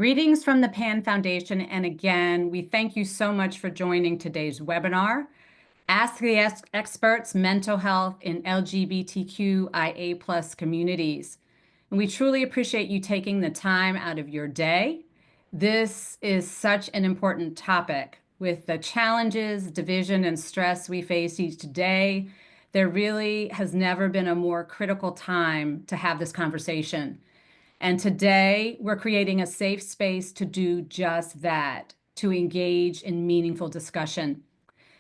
Greetings from the PAN Foundation, and again, we thank you so much for joining today's webinar, Ask the Experts, Mental Health in LGBTQIA+ Communities. And we truly appreciate you taking the time out of your day. This is such an important topic. With the challenges, division, and stress we face each day, there really has never been a more critical time to have this conversation. And today, we're creating a safe space to do just that, to engage in meaningful discussion.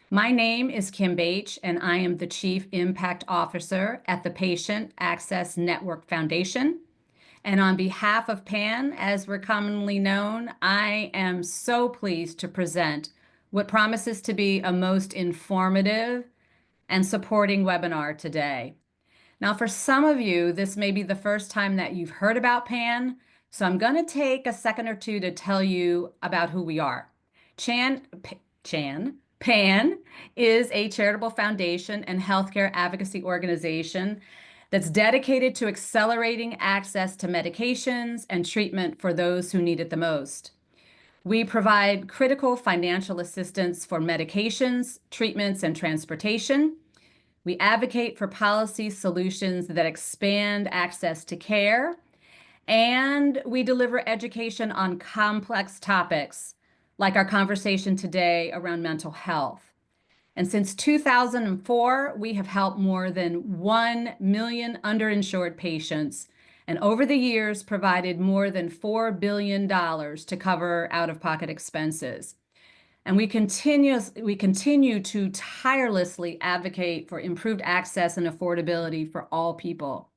My name is Kim Bache, and I am the Chief Impact Officer at the Patient Access Network Foundation. And on behalf of PAN, as we're commonly known, I am so pleased to present what promises to be a most informative and supporting webinar today. Now, for some of you, this may be the first time that you've heard about PAN, so I'm going to take a second or two to tell you about who we are. PAN is a charitable foundation and healthcare advocacy organization that's dedicated to accelerating access to medications and treatment for those who need it the most. We provide critical financial assistance for medications, treatments, and transportation. We advocate for policy solutions that expand access to care, and we deliver education on complex topics like our conversation today around mental health. And since 2004, we have helped more than 1 million underinsured patients, and over the years provided more than $4 billion to cover out-of-pocket expenses. And we continue to tirelessly advocate for improved access and affordability for all people.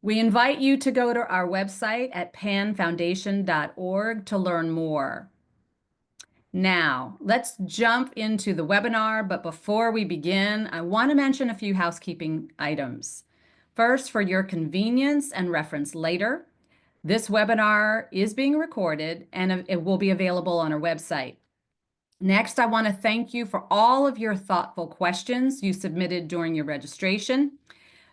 We invite you to go to our website at panfoundation.org to learn more. Now, let's jump into the webinar, but before we begin, I want to mention a few housekeeping items. First, for your convenience and reference later, this webinar is being recorded and it will be available on our website. Next, I want to thank you for all of your thoughtful questions you submitted during your registration.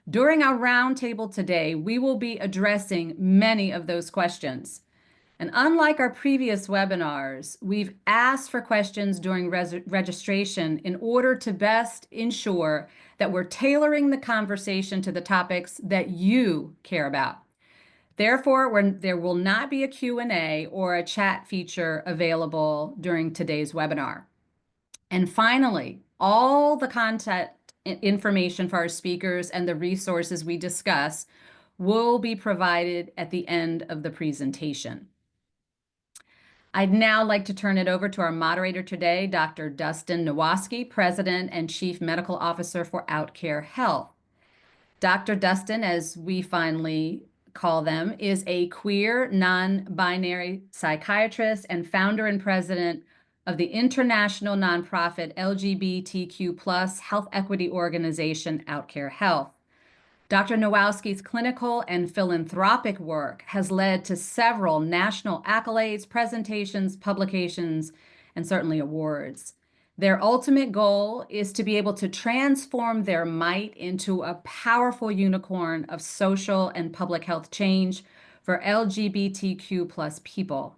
During our roundtable today, we will be addressing many of those questions. And unlike our previous webinars, we've asked for questions during registration in order to best ensure that we're tailoring the conversation to the topics that you care about. Therefore, there will not be a Q&A or a chat feature available during today's webinar. And finally, all the content information for our speakers and the resources we discuss will be provided at the end of the presentation. I'd now like to turn it over to our moderator today, Dr. Dustin Nowaskie, President and Chief Medical Officer for OutCare Health. Dr. Dustin, as we finally call them, is a queer, non-binary psychiatrist and founder and president of the international nonprofit LGBTQ+ health equity organization, OutCare Health. Dr. Nowaskie's clinical and philanthropic work has led to several national accolades, presentations, publications, and certainly awards. Their ultimate goal is to be able to transform their might into a powerful unicorn of social and public health change for LGBTQ+ people.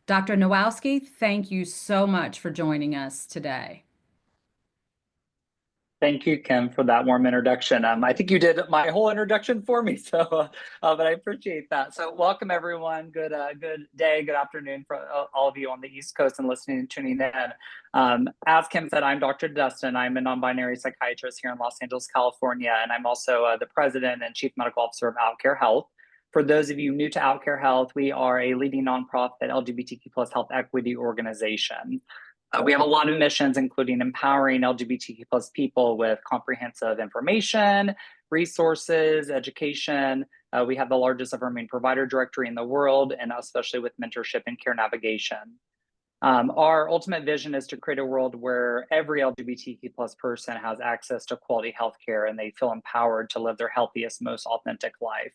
Dr. Nowaskie, thank you so much for joining us today. Thank you, Kim, for that warm introduction. I think you did my whole introduction for me, but I appreciate that. So welcome, everyone. Good day, good afternoon for all of you on the East Coast and listening and tuning in. As Kim said, I'm Dr. Dustin. I'm a non-binary psychiatrist here in Los Angeles, California, and I'm also the president and chief medical officer of OutCare Health. For those of you new to OutCare Health, we are a leading nonprofit LGBTQ+ health equity organization. We have a lot of missions, including empowering LGBTQ+ people with comprehensive information, resources, education. We have the largest affirming provider directory in the world, and especially with mentorship and care navigation. Our ultimate vision is to create a world where every LGBTQ+ person has access to quality healthcare and they feel empowered to live their healthiest, most authentic life.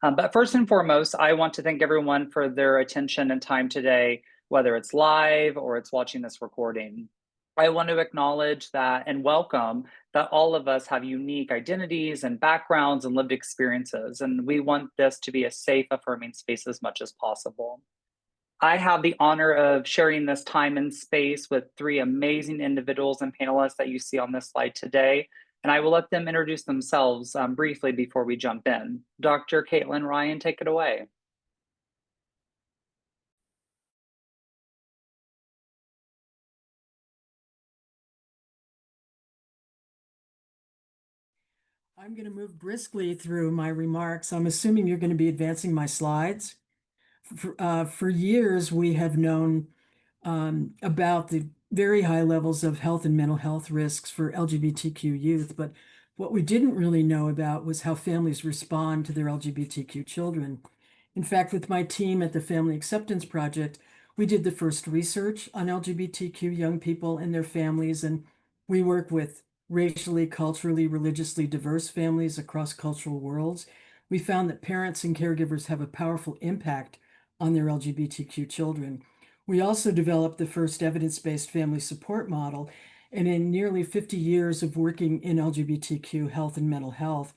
But first and foremost, I want to thank everyone for their attention and time today, whether it's live or it's watching this recording. I want to acknowledge that and welcome that all of us have unique identities and backgrounds and lived experiences, and we want this to be a safe, affirming space as much as possible. I have the honor of sharing this time and space with three amazing individuals and panelists that you see on this slide today, and I will let them introduce themselves briefly before we jump in. Dr. Caitlin Ryan, take it away. I'm going to move briskly through my remarks. I'm assuming you're going to be advancing my slides. For years, we have known about the very high levels of health and mental health risks for LGBTQ youth, but what we didn't really know about was how families respond to their LGBTQ children. In fact, with my team at the Family Acceptance Project, we did the first research on LGBTQ young people and their families, and we work with racially, culturally, religiously diverse families across cultural worlds. We found that parents and caregivers have a powerful impact on their LGBTQ children. We also developed the first evidence-based family support model, and in nearly 50 years of working in LGBTQ health and mental health,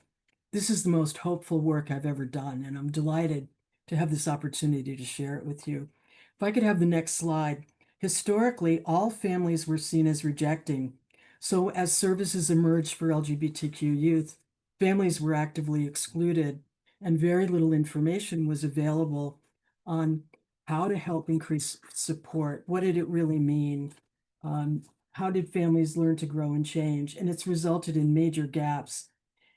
this is the most hopeful work I've ever done, and I'm delighted to have this opportunity to share it with you. If I could have the next slide. Historically, all families were seen as rejecting. So as services emerged for LGBTQ youth, families were actively excluded, and very little information was available on how to help increase support. What did it really mean? How did families learn to grow and change? And it's resulted in major gaps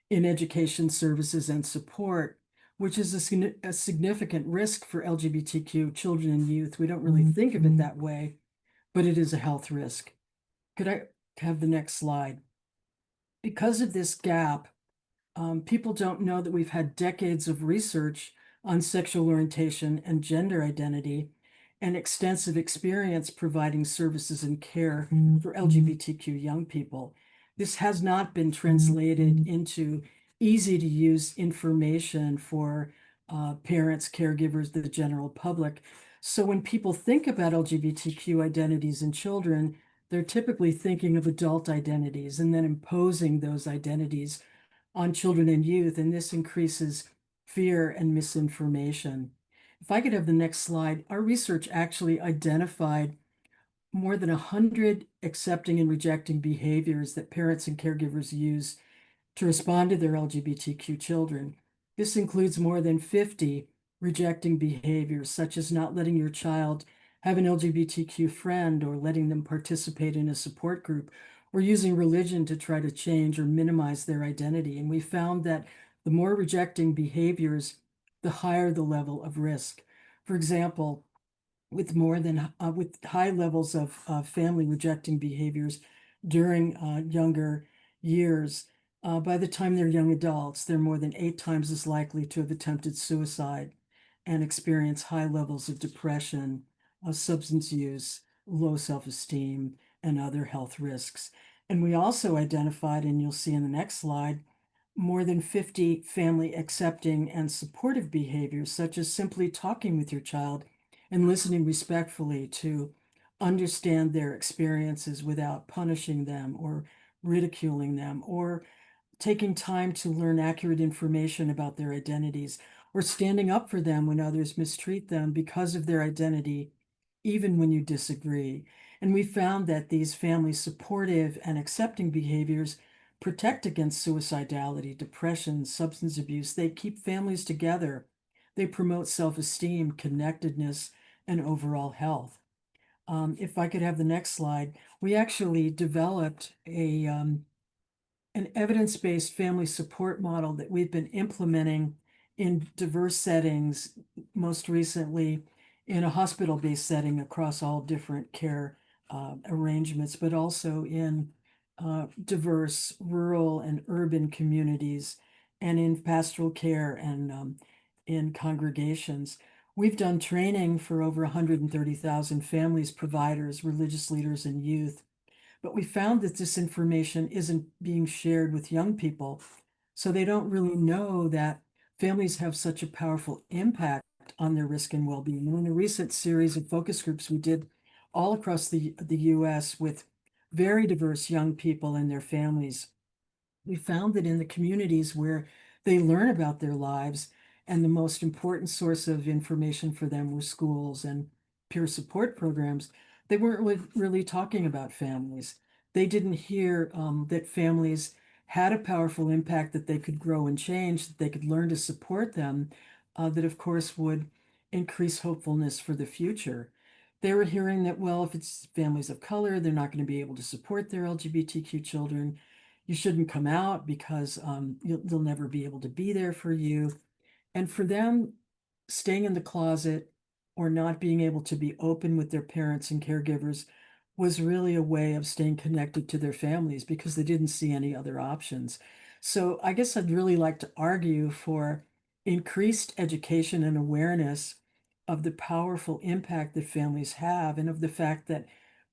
in education services and support, which is a significant risk for LGBTQ children and youth. We don't really think of it that way, but it is a health risk. Could I have the next slide? Because of this gap, people don't know that we've had decades of research on sexual orientation and gender identity and extensive experience providing services and care for LGBTQ young people. This has not been translated into easy to use information for parents, caregivers, the general public. So when people think about LGBTQ identities in children, they're typically thinking of adult identities and then imposing those identities on children and youth, and this increases fear and misinformation. If I could have the next slide, our research actually identified more than 100 accepting and rejecting behaviors that parents and caregivers use to respond to their LGBTQ children. This includes more than 50 rejecting behaviors, such as not letting your child have an LGBTQ friend or letting them participate in a support group, or using religion to try to change or minimize their identity. And we found that the more rejecting behaviors, the higher the level of risk. For example, with high levels of family rejecting behaviors during younger years, by the time they're young adults, they're more than 8 times as likely to have attempted suicide and experience high levels of depression, substance use, low self-esteem, and other health risks. And we also identified, and you'll see in the next slide, more than 50 family accepting and supportive behaviors, such as simply talking with your child and listening respectfully to understand their experiences without punishing them or ridiculing them, or taking time to learn accurate information about their identities, or standing up for them when others mistreat them because of their identity, even when you disagree. And we found that these family supportive and accepting behaviors protect against suicidality, depression, substance abuse. They keep families together. They promote self-esteem, connectedness, and overall health. If I could have the next slide, we actually developed an evidence-based family support model that we've been implementing in diverse settings, most recently in a hospital-based setting across all different care arrangements, but also in diverse rural and urban communities and in pastoral care and in congregations. We've done training for over 130,000 families, providers, religious leaders, and youth. But we found that this information isn't being shared with young people. So they don't really know that families have such a powerful impact on their risk and well-being. And in a recent series of focus groups we did all across the US with very diverse young people and their families, we found that in the communities where they learn about their lives, and the most important source of information for them were schools and peer support programs, they weren't really talking about families. They didn't hear that families had a powerful impact, that they could grow and change, that they could learn to support them, that of course would increase hopefulness for the future. They were hearing that, well, if it's families of color, they're not going to be able to support their LGBTQ children. You shouldn't come out because they'll never be able to be there for you. And for them, staying in the closet or not being able to be open with their parents and caregivers was really a way of staying connected to their families because they didn't see any other options. So I guess I'd really like to argue for increased education and awareness of the powerful impact that families have, and of the fact that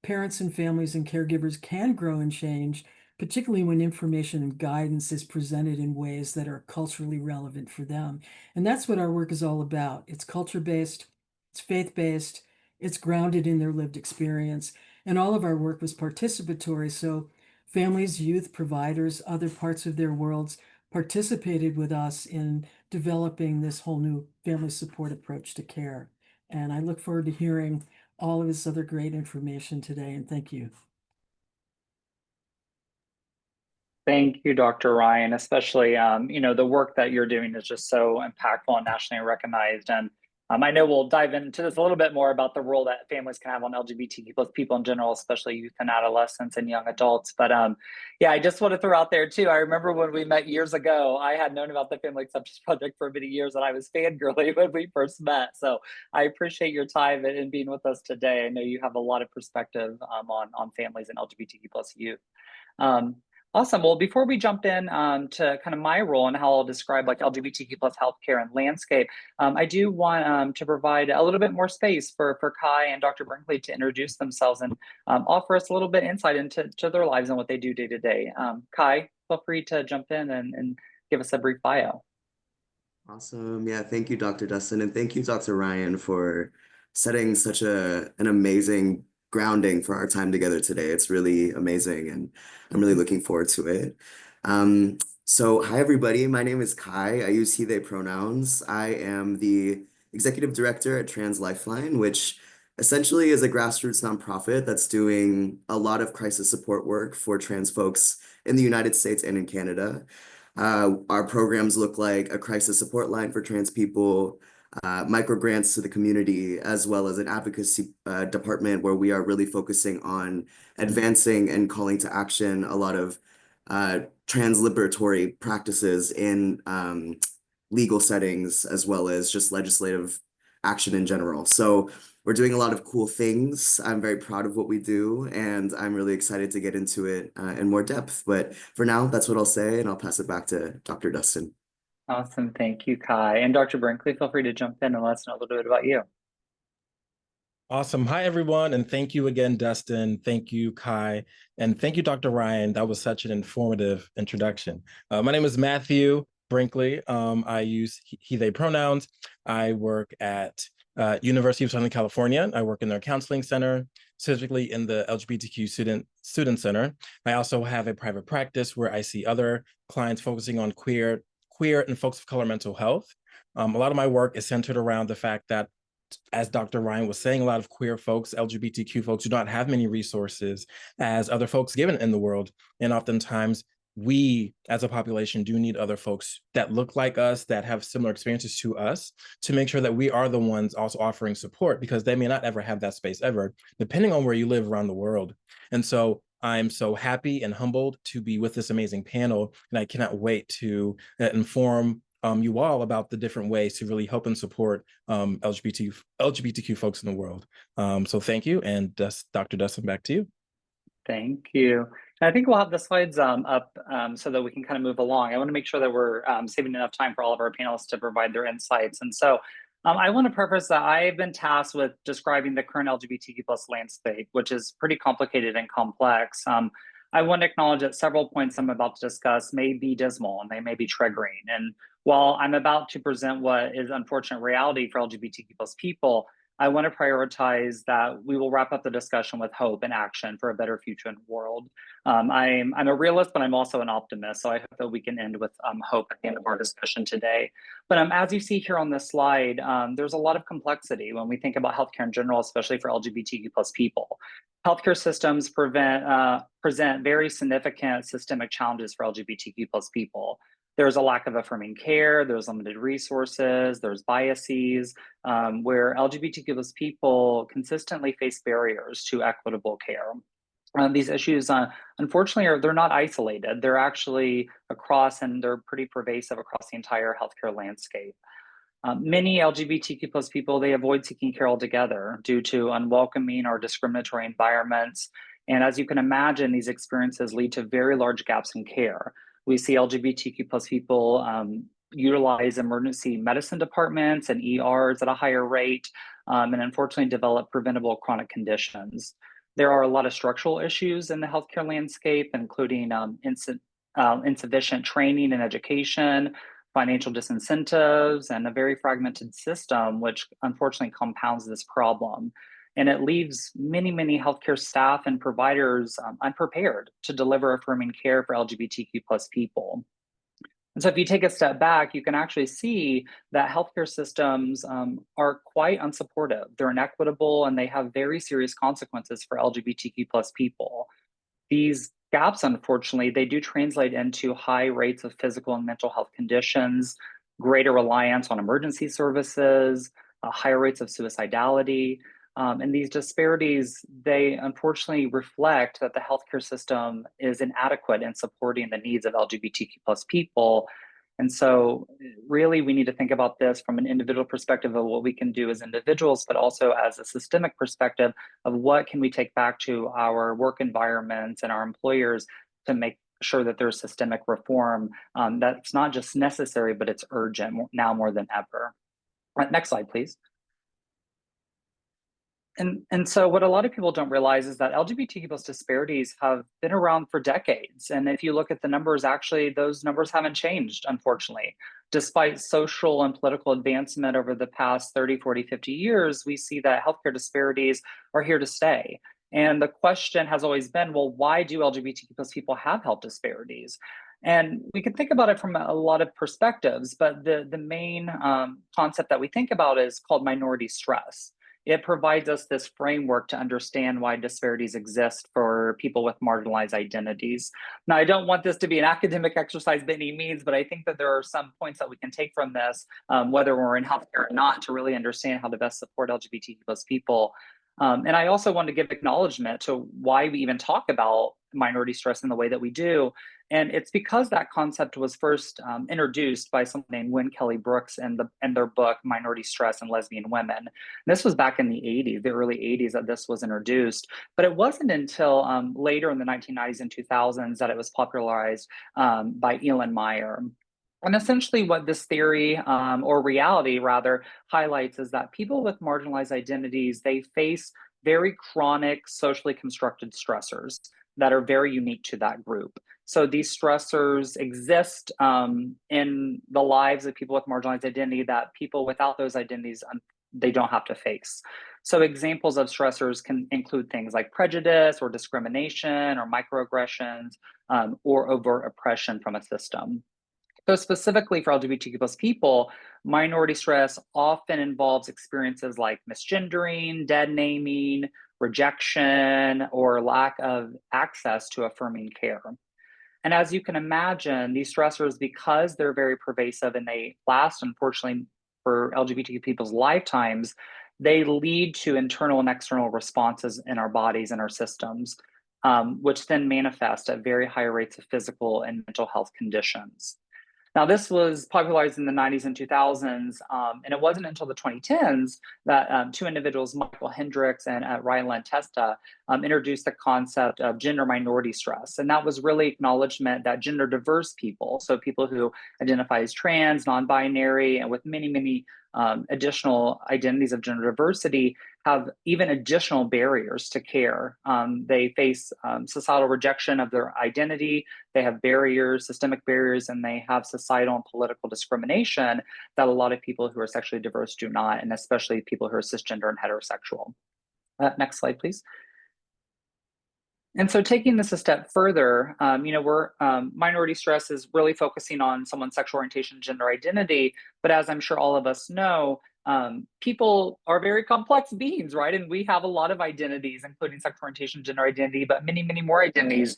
parents and families and caregivers can grow and change, particularly when information and guidance is presented in ways that are culturally relevant for them. And that's what our work is all about. It's culture-based, it's faith-based, it's grounded in their lived experience. And all of our work was participatory. So families, youth, providers, other parts of their worlds participated with us in developing this whole new family support approach to care. And I look forward to hearing all of this other great information today. And thank you. Thank you, Dr. Ryan, especially, the work that you're doing is just so impactful and nationally recognized. And I know we'll dive into this a little bit more about the role that families can have on LGBTQ plus people in general, especially youth and adolescents and young adults. But yeah, I just want to throw out there too, I remember when we met years ago, I had known about the Family Acceptance Project for many years and I was fangirling when we first met. So I appreciate your time and being with us today. I know you have a lot of perspective on families and LGBTQ plus youth. Awesome. Well, before we jump in to kind of my role and how I'll describe like LGBTQ plus healthcare and landscape, I do want to provide a little bit more space for Kai and Dr. Brinkley to introduce themselves and offer us a little bit insight into their lives and what they do day to day. Kai, feel free to jump in and give us a brief bio. Awesome. Yeah, thank you, Dr. Dustin, and thank you, Dr. Ryan, for setting such an amazing grounding for our time together today. It's really amazing, and I'm really looking forward to it. So hi, everybody. My name is Kai. I use he, they pronouns. I am the executive director at Trans Lifeline, which essentially is a grassroots nonprofit that's doing a lot of crisis support work for trans folks in the United States and in Canada. Our programs look like a crisis support line for trans people, micro grants to the community, as well as an advocacy department where we are really focusing on advancing and calling to action a lot of trans liberatory practices in legal settings, as well as just legislative action in general. So we're doing a lot of cool things. I'm very proud of what we do, and I'm really excited to get into it in more depth. But for now, that's what I'll say, and I'll pass it back to Dr. Dustin. Awesome. Thank you, Kai. And Dr. Brinkley, feel free to jump in and let us know a little bit about you. Awesome. Hi, everyone. And thank you again, Dustin. Thank you, Kai. And thank you, Dr. Ryan. That was such an informative introduction. My name is Matthew Brinkley. I use he, they pronouns. I work at University of Southern California. I work in their counseling center, specifically in the LGBTQ student center. I also have a private practice where I see other clients focusing on queer and folks of color mental health. A lot of my work is centered around the fact that, as Dr. Ryan was saying, a lot of queer folks, LGBTQ folks, do not have many resources as other folks given in the world. And oftentimes we as a population do need other folks that look like us, that have similar experiences to us, to make sure that we are the ones also offering support, because they may not ever have that space ever, depending on where you live around the world. And so I'm so happy and humbled to be with this amazing panel, and I cannot wait to inform you all about the different ways to really help and support LGBTQ folks in the world. So thank you, and Dr. Dustin, back to you. Thank you. And I think we'll have the slides up so that we can kind of move along. I want to make sure that we're saving enough time for all of our panelists to provide their insights. And so I want to preface that I've been tasked with describing the current LGBTQ plus landscape, which is pretty complicated and complex. I want to acknowledge that several points I'm about to discuss may be dismal and they may be triggering. And while I'm about to present what is unfortunate reality for LGBTQ plus people, I want to prioritize that we will wrap up the discussion with hope and action for a better future in the world. I'm a realist, but I'm also an optimist. So I hope that we can end with hope at the end of our discussion today. But as you see here on this slide, there's a lot of complexity when we think about healthcare in general, especially for LGBTQ+ people. Healthcare systems present very significant systemic challenges for LGBTQ+ people. There's a lack of affirming care, there's limited resources, there's biases, where LGBTQ+ people consistently face barriers to equitable care. These issues, unfortunately, they're not isolated. They're actually across, and they're pretty pervasive across the entire healthcare landscape. Many LGBTQ+ people, they avoid seeking care altogether due to unwelcoming or discriminatory environments. And as you can imagine, these experiences lead to very large gaps in care. We see LGBTQ+ people utilize emergency medicine departments and ERs at a higher rate, and unfortunately develop preventable chronic conditions. There are a lot of structural issues in the healthcare landscape, including insufficient training and education, financial disincentives, and a very fragmented system, which unfortunately compounds this problem. And it leaves many, many healthcare staff and providers unprepared to deliver affirming care for LGBTQ+ people. And so if you take a step back, you can actually see that healthcare systems are quite unsupportive. They're inequitable, and they have very serious consequences for LGBTQ+ people. These gaps, unfortunately, they do translate into high rates of physical and mental health conditions, greater reliance on emergency services, higher rates of suicidality. And these disparities, they unfortunately reflect that the healthcare system is inadequate in supporting the needs of LGBTQ+ people. And so really, we need to think about this from an individual perspective of what we can do as individuals, but also as a systemic perspective of what can we take back to our work environments and our employers to make sure that there's systemic reform that's not just necessary, but it's urgent now more than ever. Next slide, please. And so what a lot of people don't realize is that LGBTQ+ disparities have been around for decades. And if you look at the numbers, actually, those numbers haven't changed, unfortunately. Despite social and political advancement over the past 30, 40, 50 years, we see that healthcare disparities are here to stay. And the question has always been, well, why do LGBTQ+ people have health disparities? And we can think about it from a lot of perspectives, but the main concept that we think about is called minority stress. It provides us this framework to understand why disparities exist for people with marginalized identities. Now, I don't want this to be an academic exercise by any means, but I think that there are some points that we can take from this, whether we're in healthcare or not, to really understand how to best support LGBTQ+ people. And I also want to give acknowledgement to why we even talk about minority stress in the way that we do. And it's because that concept was first introduced by someone named Wynne Kelly Brooks in their book, Minority Stress and Lesbian Women. And this was back in the 80s, the early 80s, that this was introduced. But it wasn't until later in the 1990s and 2000s that it was popularized by Elon Meyer. And essentially what this theory, or reality rather, highlights is that people with marginalized identities, they face very chronic, socially constructed stressors that are very unique to that group. So these stressors exist in the lives of people with marginalized identity that people without those identities, they don't have to face. So examples of stressors can include things like prejudice or discrimination or microaggressions or overt oppression from a system. So specifically for LGBTQ+ people, minority stress often involves experiences like misgendering, dead naming, rejection, or lack of access to affirming care. And as you can imagine, these stressors, because they're very pervasive and they last, unfortunately, for LGBTQ people's lifetimes, they lead to internal and external responses in our bodies and our systems, which then manifest at very high rates of physical and mental health conditions. Now, this was popularized in the 90s and 2000s, and it wasn't until the 2010s that two individuals, Michael Hendricks and Ryan Testa, introduced the concept of gender minority stress. And that was really acknowledgement that gender diverse people, so people who identify as trans, non-binary, and with many, many additional identities of gender diversity have even additional barriers to care. They face societal rejection of their identity, they have barriers, systemic barriers, and they have societal and political discrimination that a lot of people who are sexually diverse do not, and especially people who are cisgender and heterosexual. Next slide, please. And so taking this a step further, minority stress is really focusing on someone's sexual orientation, gender identity, but as I'm sure all of us know, people are very complex beings, right? And we have a lot of identities, including sexual orientation, gender identity, but many, many more identities,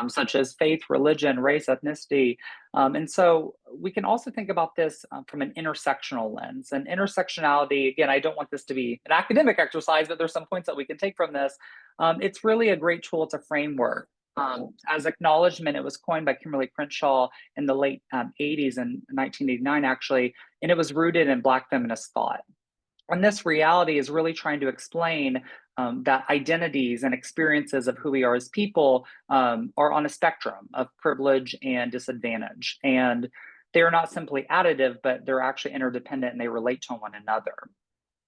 such as faith, religion, race, ethnicity. And so we can also think about this from an intersectional lens. And intersectionality, again, I don't want this to be an academic exercise, but there's some points that we can take from this. It's really a great tool. It's a framework. As acknowledgement, it was coined by Kimberly Crenshaw in the late 80s, in 1989, actually, and it was rooted in Black feminist thought. And this reality is really trying to explain that identities and experiences of who we are as people are on a spectrum of privilege and disadvantage. And they're not simply additive, but they're actually interdependent and they relate to one another.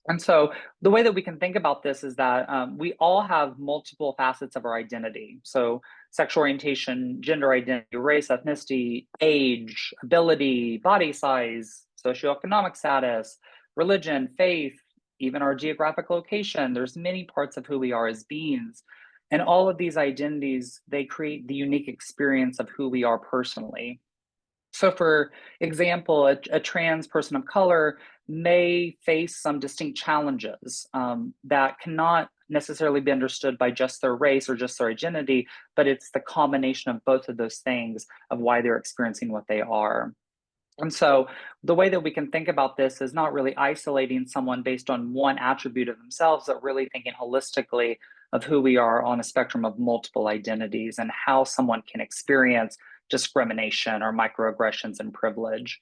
And so the way that we can think about this is that we all have multiple facets of our identity. So sexual orientation, gender identity, race, ethnicity, age, ability, body size, socioeconomic status, religion, faith, even our geographic location. There's many parts of who we are as beings. And all of these identities, they create the unique experience of who we are personally. So for example, a trans person of color may face some distinct challenges that cannot necessarily be understood by just their race or just their identity, but it's the combination of both of those things of why they're experiencing what they are. And so the way that we can think about this is not really isolating someone based on one attribute of themselves, but really thinking holistically of who we are on a spectrum of multiple identities and how someone can experience discrimination or microaggressions and privilege.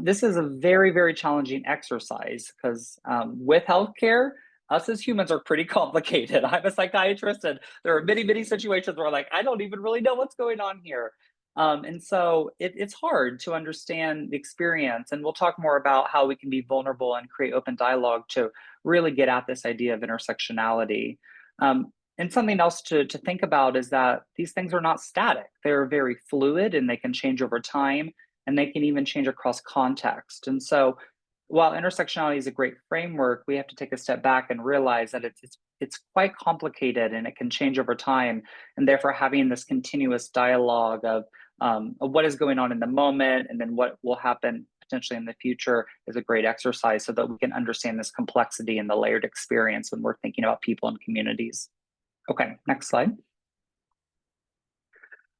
This is a very, very challenging exercise because with healthcare, us as humans are pretty complicated. I'm a psychiatrist, and there are many, many situations where like, I don't even really know what's going on here. And so it's hard to understand the experience. And we'll talk more about how we can be vulnerable and create open dialogue to really get at this idea of intersectionality. And something else to think about is that these things are not static. They're very fluid and they can change over time, and they can even change across context. And so while intersectionality is a great framework, we have to take a step back and realize that it's quite complicated and it can change over time. And therefore having this continuous dialogue of what is going on in the moment and then what will happen potentially in the future is a great exercise so that we can understand this complexity and the layered experience when we're thinking about people and communities. Okay, next slide.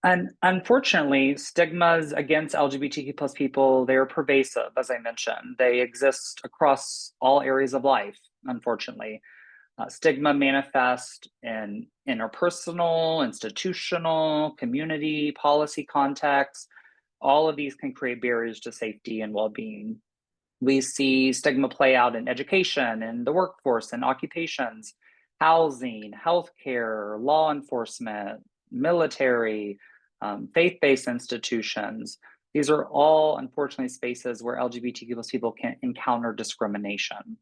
And unfortunately, stigmas against LGBTQ plus people, they're pervasive, as I mentioned. They exist across all areas of life, unfortunately. Stigma manifests in interpersonal, institutional, community, policy contexts. All of these can create barriers to safety and well-being. We see stigma play out in education, in the workforce, and occupations, housing, healthcare, law enforcement, military, faith-based institutions. These are all, unfortunately, spaces where LGBTQ plus people can encounter discrimination.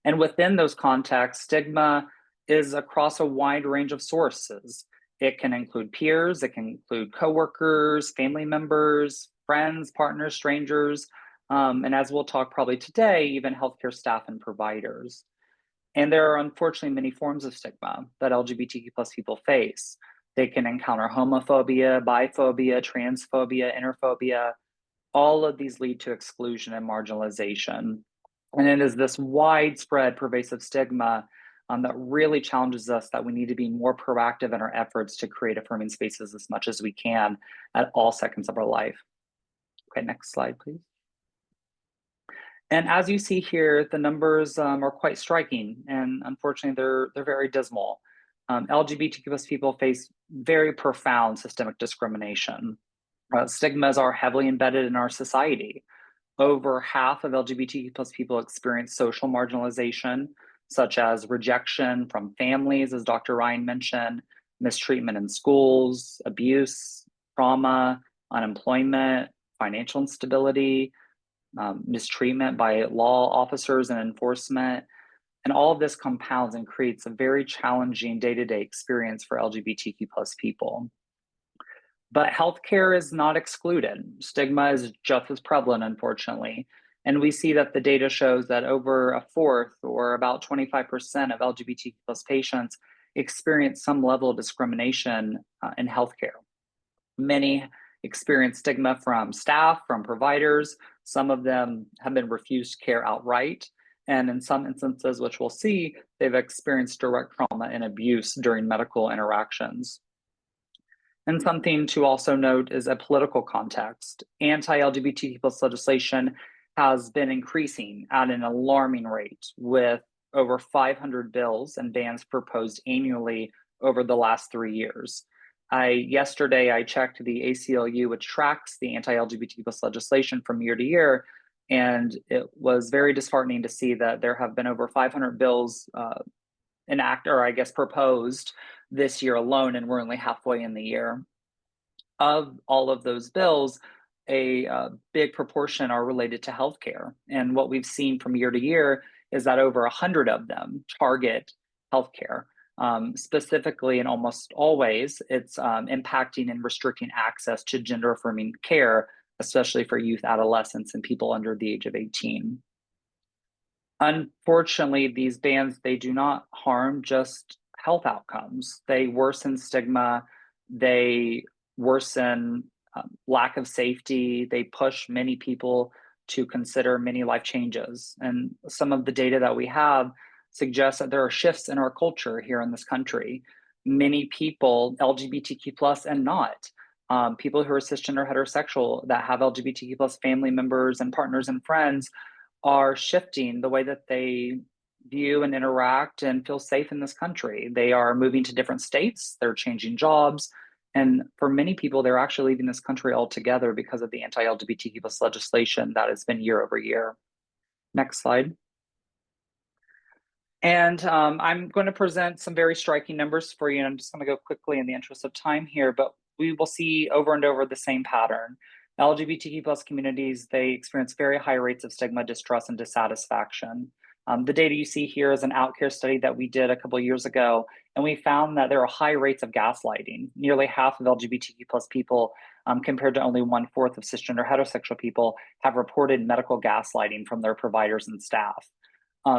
And within those contexts, stigma is across a wide range of sources. It can include peers, it can include coworkers, family members, friends, partners, strangers, and as we'll talk probably today, even healthcare staff and providers. And there are unfortunately many forms of stigma that LGBTQ plus people face. They can encounter homophobia, biphobia, transphobia, interphobia. All of these lead to exclusion and marginalization. And it is this widespread, pervasive stigma that really challenges us that we need to be more proactive in our efforts to create affirming spaces as much as we can at all seconds of our life. Okay, next slide, please. And as you see here, the numbers are quite striking, and unfortunately, they're very dismal. LGBTQ plus people face very profound systemic discrimination. Stigmas are heavily embedded in our society. Over half of LGBTQ plus people experience social marginalization, such as rejection from families, as Dr. Ryan mentioned, mistreatment in schools, abuse, trauma, unemployment, financial instability. mistreatment by law officers and enforcement. And all of this compounds and creates a very challenging day-to-day experience for LGBTQ plus people. But healthcare is not excluded. Stigma is just as prevalent, unfortunately. And we see that the data shows that over a fourth, or about 25% of LGBTQ plus patients experience some level of discrimination in healthcare. Many experience stigma from staff, from providers. Some of them have been refused care outright. And in some instances, which we'll see, they've experienced direct trauma and abuse during medical interactions. And something to also note is a political context. Anti-LGBTQ plus legislation has been increasing at an alarming rate, with over 500 bills and bans proposed annually over the last 3 years. Yesterday, I checked the ACLU, which tracks the anti-LGBT plus legislation from year to year, and it was very disheartening to see that there have been over 500 bills proposed this year alone, and we're only halfway in the year. Of all of those bills, a big proportion are related to healthcare. And what we've seen from year to year is that over 100 of them target healthcare. Specifically, and almost always, it's impacting and restricting access to gender affirming care, especially for youth, adolescents, and people under the age of 18. Unfortunately, these bans, they do not harm just health outcomes. They worsen stigma, they worsen lack of safety, they push many people to consider many life changes. And some of the data that we have suggests that there are shifts in our culture here in this country. Many people, LGBTQ plus and not, people who are cisgender heterosexual that have LGBTQ plus family members and partners and friends, are shifting the way that they view and interact and feel safe in this country. They are moving to different states, they're changing jobs, and for many people, they're actually leaving this country altogether because of the anti-LGBTQ plus legislation that has been year over year. Next slide. And I'm going to present some very striking numbers for you, and I'm just going to go quickly in the interest of time here, but we will see over and over the same pattern. LGBTQ plus communities, they experience very high rates of stigma, distrust, and dissatisfaction. The data you see here is an OutCare study that we did a couple of years ago, and we found that there are high rates of gaslighting. Nearly half of LGBTQ plus people, compared to only 1/4 of cisgender heterosexual people, have reported medical gaslighting from their providers and staff.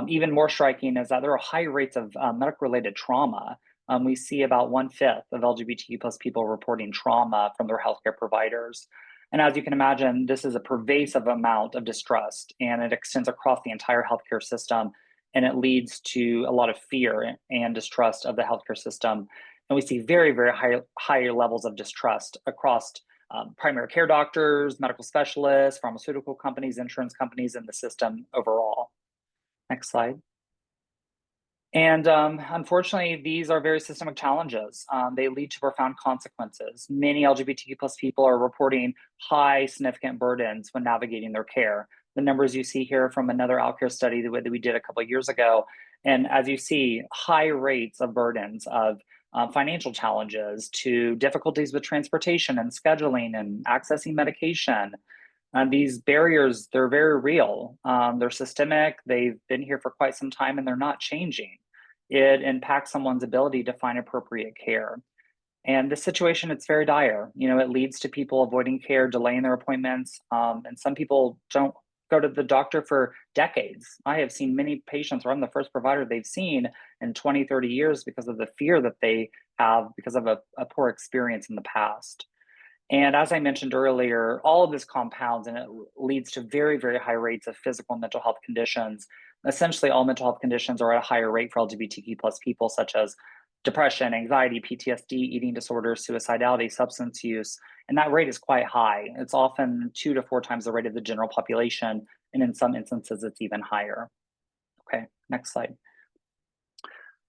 Even more striking is that there are high rates of medical-related trauma. We see about 1/5 of LGBTQ plus people reporting trauma from their healthcare providers. And as you can imagine, this is a pervasive amount of distrust, and it extends across the entire healthcare system, and it leads to a lot of fear and distrust of the healthcare system. And we see very, very high levels of distrust across primary care doctors, medical specialists, pharmaceutical companies, insurance companies, and the system overall. Next slide. And unfortunately, these are very systemic challenges. They lead to profound consequences. Many LGBTQ plus people are reporting high significant burdens when navigating their care. The numbers you see here from another OutCare study that we did a couple of years ago. And as you see, high rates of burdens of financial challenges to difficulties with transportation and scheduling and accessing medication. These barriers, they're very real. They're systemic. They've been here for quite some time, and they're not changing. It impacts someone's ability to find appropriate care. And this situation, it's very dire. You know, it leads to people avoiding care, delaying their appointments, and some people don't go to the doctor for decades. I have seen many patients, or I'm the first provider they've seen in 20, 30 years because of the fear that they have because of a poor experience in the past. And as I mentioned earlier, all of this compounds and it leads to very, very high rates of physical and mental health conditions. Essentially, all mental health conditions are at a higher rate for LGBTQ plus people, such as depression, anxiety, PTSD, eating disorders, suicidality, substance use. And that rate is quite high. It's often 2 to 4 times the rate of the general population. And in some instances, it's even higher. Okay, next slide.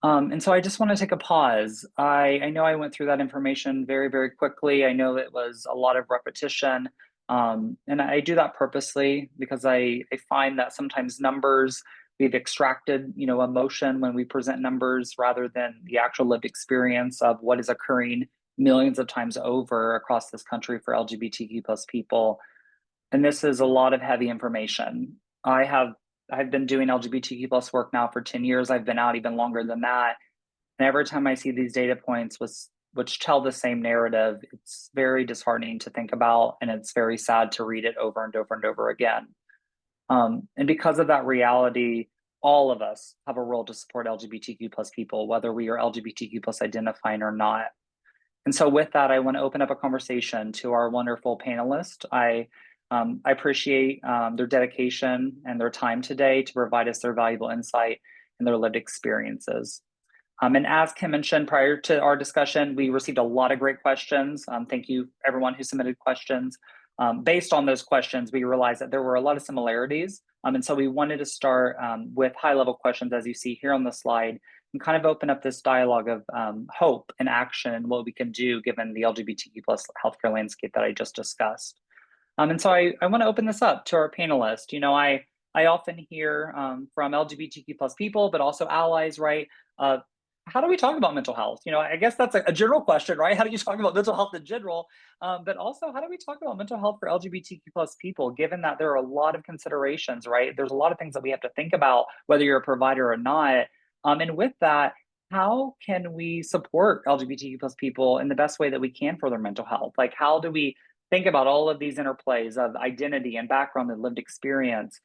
And so I just want to take a pause. I know I went through that information very, very quickly. I know it was a lot of repetition. And I do that purposely because I find that sometimes numbers, we've extracted, emotion when we present numbers rather than the actual lived experience of what is occurring millions of times over across this country for LGBTQ plus people. and this is a lot of heavy information. I've been doing LGBTQ plus work now for 10 years. I've been out even longer than that. And every time I see these data points which tell the same narrative, it's very disheartening to think about, and it's very sad to read it over and over and over again. And because of that reality, all of us have a role to support LGBTQ plus people, whether we are LGBTQ plus identifying or not. And so with that, I want to open up a conversation to our wonderful panelists. I appreciate their dedication and their time today to provide us their valuable insight and their lived experiences. And as Kim mentioned prior to our discussion, we received a lot of great questions. Thank you everyone who submitted questions. Based on those questions, we realized that there were a lot of similarities. And so we wanted to start with high-level questions, as you see here on the slide, and kind of open up this dialogue of hope and action and what we can do given the LGBTQ plus healthcare landscape that I just discussed. And so I want to open this up to our panelists. You know, I often hear from LGBTQ plus people, but also allies, right? How do we talk about mental health? You know, I guess that's a general question, right? How do you talk about mental health in general? But also, how do we talk about mental health for LGBTQ plus people, given that there are a lot of considerations, right? There's a lot of things that we have to think about, whether you're a provider or not. And with that, how can we support LGBTQ plus people in the best way that we can for their mental health? Like, how do we think about all of these interplays of identity and background and lived experience?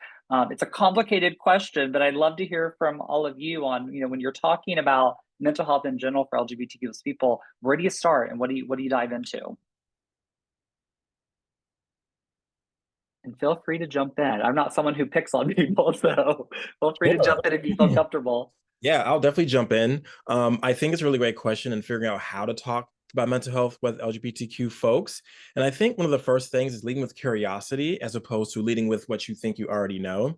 It's a complicated question, but I'd love to hear from all of you on, you know, when you're talking about mental health in general for LGBTQ people, where do you start and what do you dive into? And feel free to jump in. I'm not someone who picks on people, so feel free to jump in if you feel comfortable. Yeah, I'll definitely jump in. I think it's a really great question and figuring out how to talk about mental health with LGBTQ folks. And I think one of the first things is leading with curiosity as opposed to leading with what you think you already know.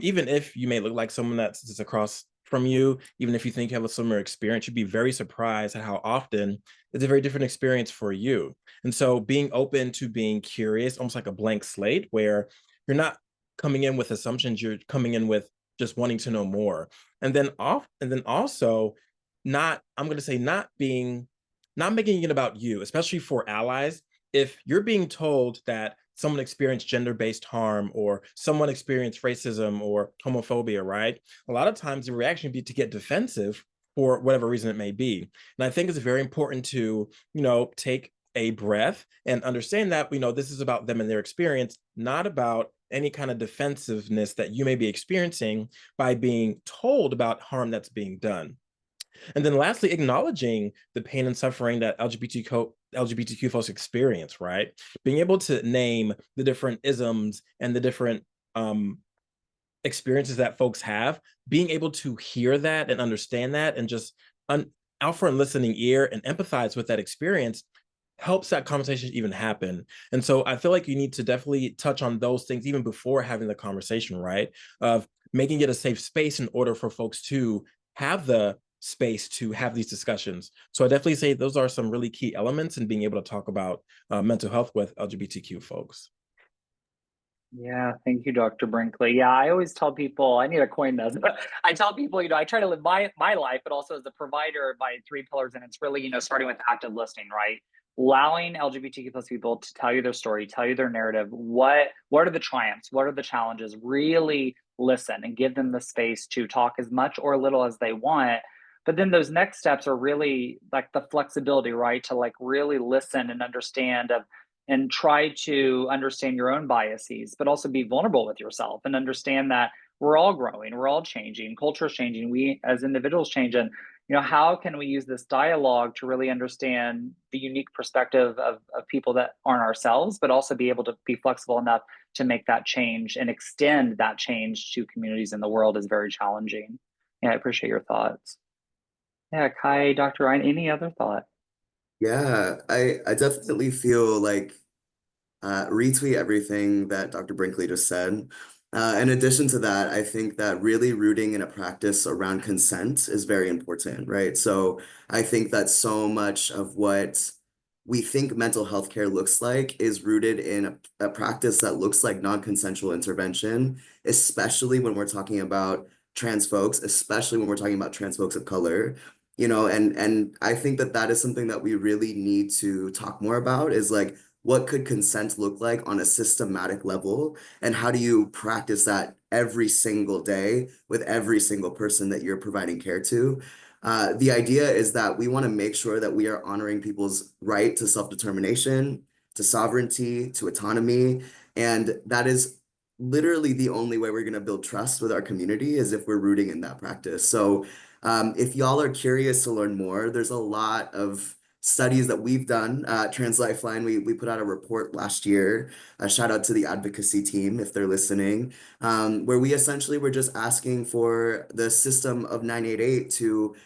Even if you may look like someone that's just across from you, even if you think you have a similar experience, you'd be very surprised at how often it's a very different experience for you. And so being open to being curious, almost like a blank slate, where you're not coming in with assumptions, you're coming in with just wanting to know more. And then also not, I'm going to say not making it about you, especially for allies. If you're being told that someone experienced gender-based harm or someone experienced racism or homophobia, right? A lot of times the reaction would be to get defensive for whatever reason it may be. And I think it's very important to, you know, take a breath and understand that, you know, this is about them and their experience, not about any kind of defensiveness that you may be experiencing by being told about harm that's being done. And then lastly, acknowledging the pain and suffering that LGBTQ folks experience, right? Being able to name the different isms and the different experiences that folks have, being able to hear that and understand that and just offer a listening ear and empathize with that experience helps that conversation even happen. And so I feel like you need to definitely touch on those things even before having the conversation, right? Of making it a safe space in order for folks to have the space to have these discussions. So I definitely say those are some really key elements in being able to talk about mental health with LGBTQ folks. Yeah, thank you, Dr. Brinkley. Yeah, I always tell people, I need to coin this, but I tell people, you know, I try to live my life, but also as a provider by 3 pillars. And it's really, you know, starting with active listening, right? Allowing LGBTQ plus people to tell you their story, tell you their narrative. What are the triumphs? What are the challenges? Really listen and give them the space to talk as much or little as they want. But then those next steps are really like the flexibility, right? To like really listen and understand and try to understand your own biases, but also be vulnerable with yourself and understand that we're all growing, we're all changing, culture's changing, we as individuals change. And you know, how can we use this dialogue to really understand the unique perspective of people that aren't ourselves, but also be able to be flexible enough to make that change and extend that change to communities in the world is very challenging. Yeah, I appreciate your thoughts. Yeah, Kai, Dr. Ryan, any other thought? Yeah, I definitely feel like retweet everything that Dr. Brinkley just said. In addition to that, I think that really rooting in a practice around consent is very important, right? So I think that so much of what we think mental health care looks like is rooted in a practice that looks like non-consensual intervention, especially when we're talking about trans folks, especially when we're talking about trans folks of color. You know, and I think that that is something that we really need to talk more about is like, what could consent look like on a systematic level, and how do you practice that every single day with every single person that you're providing care to. The idea is that we want to make sure that we are honoring people's right to self-determination, to sovereignty, to autonomy, and that is literally the only way we're going to build trust with our community is if we're rooting in that practice. So if y'all are curious to learn more, there's a lot of studies that we've done. Trans Lifeline, we put out a report last year. Shout out to the advocacy team if they're listening, where we essentially were just asking for the system of 988 to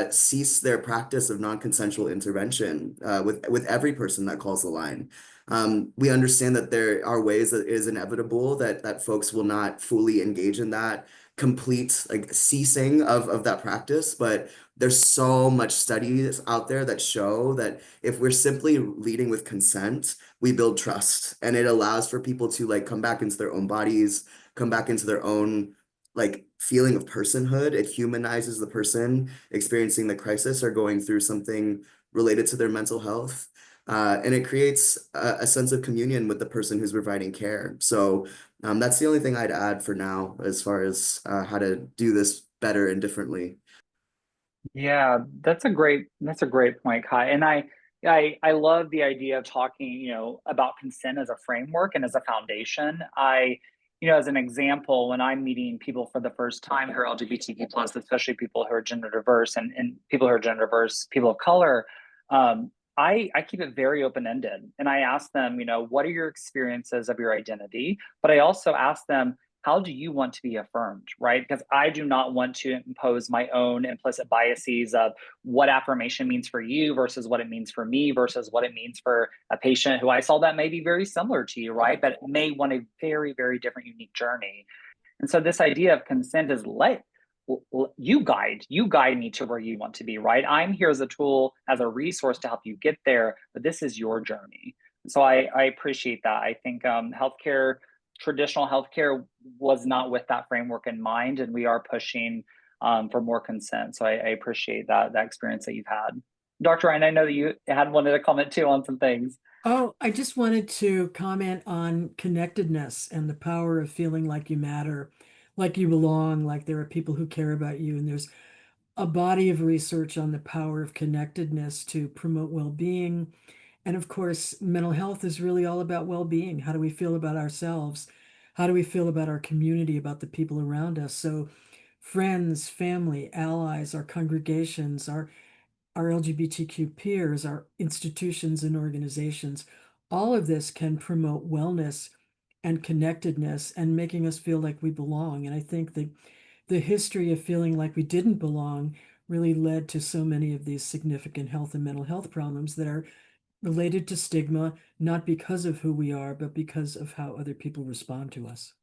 cease their practice of non-consensual intervention with every person that calls the line. We understand that there are ways that it is inevitable that folks will not fully engage in that complete like ceasing of that practice, but there's so much studies out there that show that if we're simply leading with consent, we build trust, and it allows for people to like come back into their own bodies, come back into their own like feeling of personhood. It humanizes the person experiencing the crisis or going through something related to their mental health. And it creates a sense of communion with the person who's providing care. So that's the only thing I'd add for now as far as how to do this better and differently. Yeah, that's a great point, Kai. And I love the idea of talking, about consent as a framework and as a foundation. As an example, when I'm meeting people for the first time who are LGBTQ plus, especially people who are gender diverse and people who are gender diverse, people of color, I keep it very open-ended. And I ask them, what are your experiences of your identity? But I also ask them, how do you want to be affirmed, right? Because I do not want to impose my own implicit biases of what affirmation means for you versus what it means for me versus what it means for a patient who I saw that may be very similar to you, right? But may want a very, very different, unique journey. And so this idea of consent is you guide me to where you want to be, right? I'm here as a tool, as a resource to help you get there, but this is your journey. So I appreciate that. I think traditional healthcare was not with that framework in mind, and we are pushing for more consent. So I appreciate that experience that you've had. Dr. Ryan, I know that you had wanted to comment too on some things. Oh, I just wanted to comment on connectedness and the power of feeling like you matter, like you belong, like there are people who care about you. And there's a body of research on the power of connectedness to promote well-being. And of course, mental health is really all about well-being. How do we feel about ourselves? How do we feel about our community, about the people around us? So friends, family, allies, our congregations, our LGBTQ peers, our institutions and organizations, all of this can promote wellness and connectedness and making us feel like we belong. And I think the history of feeling like we didn't belong really led to so many of these significant health and mental health problems that are related to stigma, not because of who we are, but because of how other people respond to us.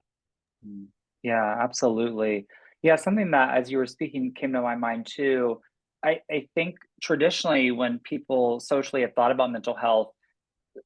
Yeah, absolutely. Yeah, something that as you were speaking came to my mind too. I think traditionally when people socially have thought about mental health,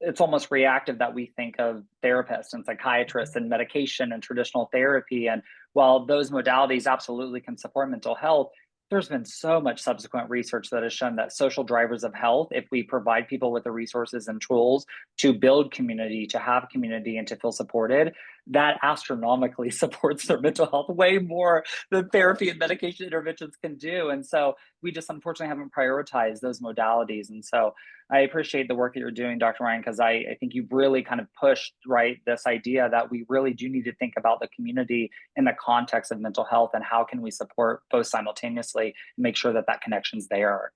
it's almost reactive that we think of therapists and psychiatrists and medication and traditional therapy. And while those modalities absolutely can support mental health, there's been so much subsequent research that has shown that social drivers of health, if we provide people with the resources and tools to build community, to have community, and to feel supported, that astronomically supports their mental health way more than therapy and medication interventions can do. And so we just unfortunately haven't prioritized those modalities. And so I appreciate the work that you're doing, Dr. Ryan, because I think you've really kind of pushed, right, this idea that we really do need to think about the community in the context of mental health and how can we support both simultaneously and make sure that that connection's there.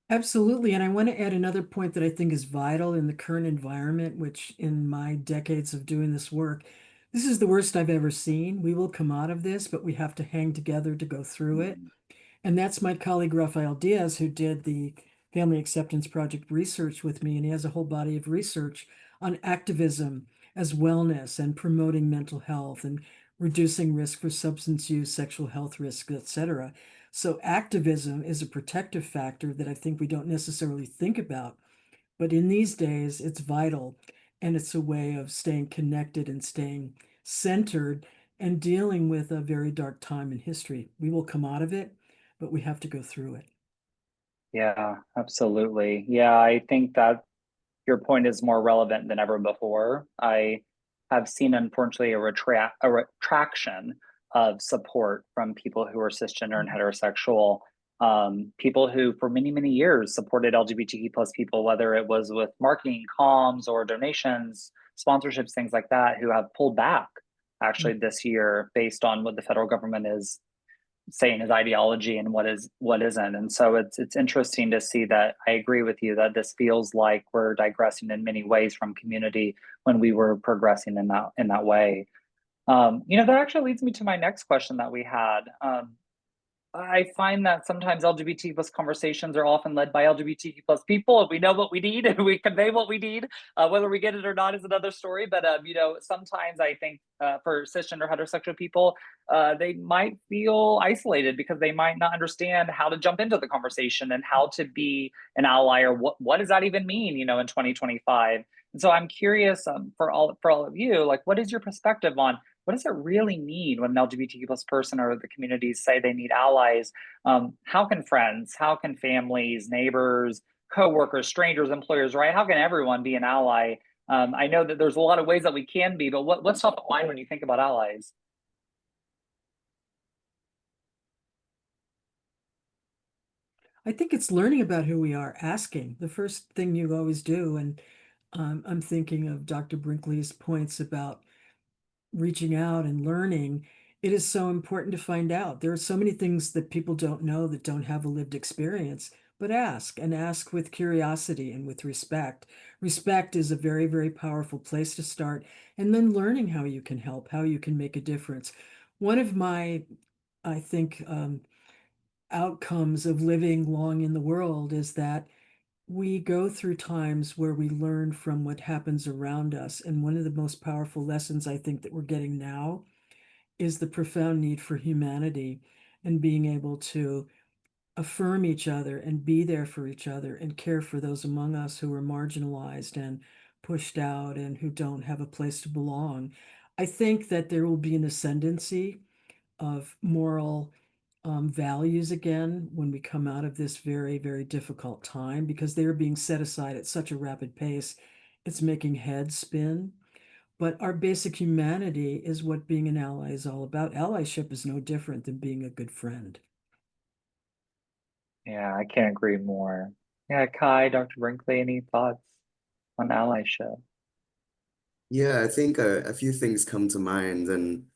Absolutely. And I want to add another point that I think is vital in the current environment, which in my decades of doing this work, this is the worst I've ever seen. We will come out of this, but we have to hang together to go through it. And that's my colleague, Rafael Diaz, who did the Family Acceptance Project research with me. And he has a whole body of research on activism as wellness and promoting mental health and reducing risk for substance use, sexual health risk, etc. So activism is a protective factor that I think we don't necessarily think about. But in these days, it's vital. And it's a way of staying connected and staying centered and dealing with a very dark time in history. We will come out of it, but we have to go through it. Yeah, absolutely. Yeah, I think that your point is more relevant than ever before. I have seen, unfortunately, a retraction of support from people who are cisgender and heterosexual, people who for many, many years supported LGBTQ plus people, whether it was with marketing, comms, or donations, sponsorships, things like that, who have pulled back actually this year based on what the federal government is saying is ideology and what isn't. And so it's interesting to see that. I agree with you that this feels like we're digressing in many ways from community when we were progressing in that way. That actually leads me to my next question that we had. I find that sometimes LGBT plus conversations are often led by LGBTQ plus people, and we know what we need and we convey what we need. Whether we get it or not is another story. But sometimes I think for cisgender heterosexual people, they might feel isolated because they might not understand how to jump into the conversation and how to be an ally, or what does that even mean, in 2025. And so I'm curious for all of you, like, what is your perspective on what does it really mean when an LGBTQ plus person or the communities say they need allies? How can friends, how can families, neighbors, coworkers, strangers, employers, right? How can everyone be an ally? I know that there's a lot of ways that we can be, but what's top of mind when you think about allies? I think it's learning about who we are, asking. The first thing you always do, and I'm thinking of Dr. Brinkley's points about reaching out and learning. It is so important to find out. There are so many things that people don't know, that don't have a lived experience, but ask, and ask with curiosity and with respect. Respect is a very, very powerful place to start, and then learning how you can help, how you can make a difference. One of my, I think, outcomes of living long in the world is that we go through times where we learn from what happens around us. And one of the most powerful lessons I think that we're getting now is the profound need for humanity and being able to affirm each other and be there for each other and care for those among us who are marginalized and pushed out and who don't have a place to belong. I think that there will be an ascendancy of moral values again when we come out of this very, very difficult time, because they are being set aside at such a rapid pace. It's making heads spin. But our basic humanity is what being an ally is all about. Allyship is no different than being a good friend. Yeah, I can't agree more. Yeah, Kai, Dr. Brinkley, any thoughts on allyship? Yeah, I think a few things come to mind. And